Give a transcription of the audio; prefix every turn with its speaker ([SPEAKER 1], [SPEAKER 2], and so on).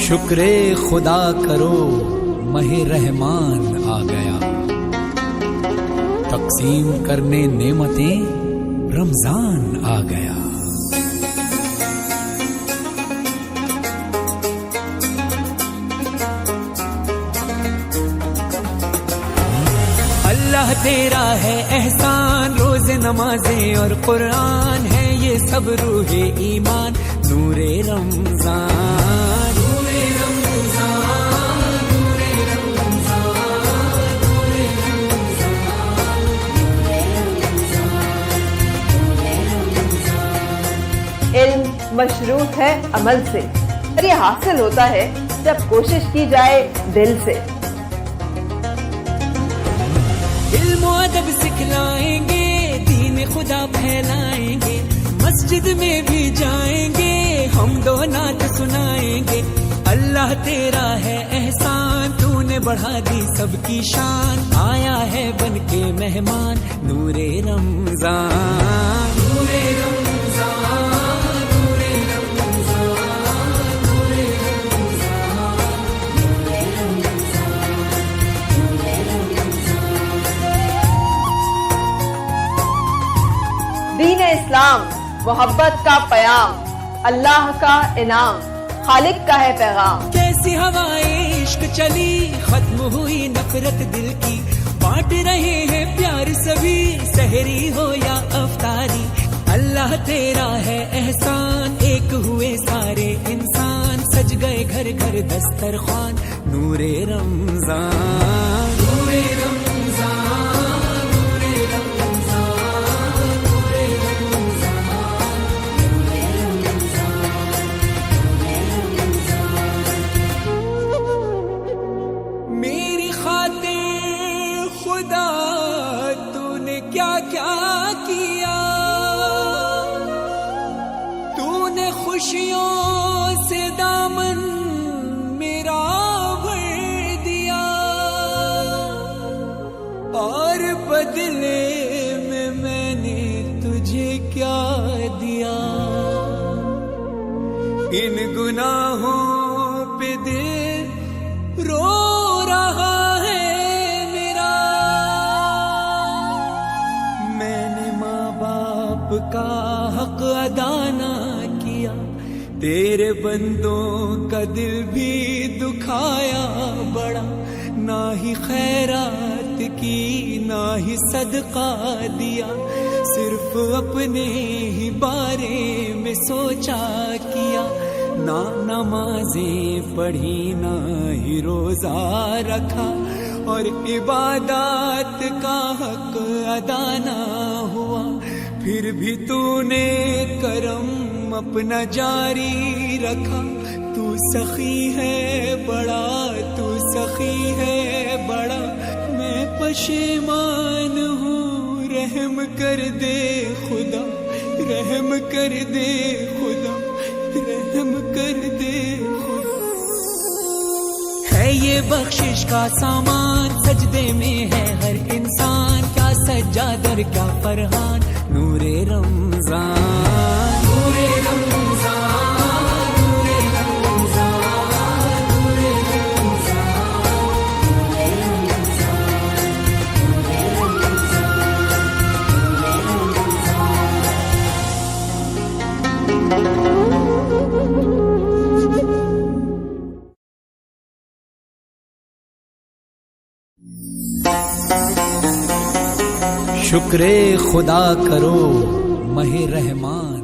[SPEAKER 1] شکر خدا کرو ماہ رحمان آ گیا، تقسیم کرنے نعمتیں رمضان آ گیا۔ اللہ تیرا ہے احسان، روز نمازیں اور قرآن ہے یہ سب روح ایمان، نور رمضان نور رمضان نور رمضان نور رمضان۔
[SPEAKER 2] علم مشروط ہے عمل سے، اور یہ حاصل ہوتا ہے جب کوشش کی جائے دل سے۔
[SPEAKER 1] علم و ادب سکھلائیں گے، دین خدا پھیلائیں گے، مسجد میں بھی جائیں گے، حمد و نعت سنائیں گے۔ اللہ تیرا ہے احسان، تو نے بڑھا دی سب کی شان، آیا ہے بن کے مہمان، نور رمضان نور رمضان نور رمضان نور رمضان۔
[SPEAKER 2] دین اسلام محبت کا پیام، اللہ کا انعام، خالق کا ہے پیغام۔
[SPEAKER 1] کیسی ہوائیں عشق چلی، ختم ہوئی نفرت دل کی، بانٹ رہے ہیں پیار سبھی، سحری ہو یا افطاری۔ اللہ تیرا ہے احسان، ایک ہوئے سارے انسان، سج گئے گھر گھر دسترخوان، نور رمضان نور رمضان نور رمضان نور رمضان۔ میری خاطر خدا تو نے کیا کیا کیا، تو نے خوشیوں سے دامن میرا بھر دیا، اور بدلے میں نے تجھے کیا دیا، ان گناہوں پہ دل رو رہا ہے میرا، میں نے ماں باپ کا حق ادا نہ کیا، تیرے بندوں کا دل بھی دکھایا بڑا، نہ ہی خیرات کی نہ ہی صدقہ دیا، صرف اپنے ہی بارے میں سوچا کیا، نہ نمازیں پڑھی نہ ہی روزہ رکھا، اور عبادات کا حق ادا نہ ہوا، پھر بھی تو نے کرم اپنا جاری رکھا، تو سخی ہے بڑا تو سخی ہے بڑا، میں پشیمان ہوں، رحم کر دے خدا رحم کر دے خدا رحم کر دے خدا۔ ہے یہ بخشش کا سامان، سجدے میں ہے ہر انسان، کیا سجاد اور کیا فرحان، نور رمضان نور رمضان نور رمضان نور رمضان۔ شکر خدا کرو ماہ رحمان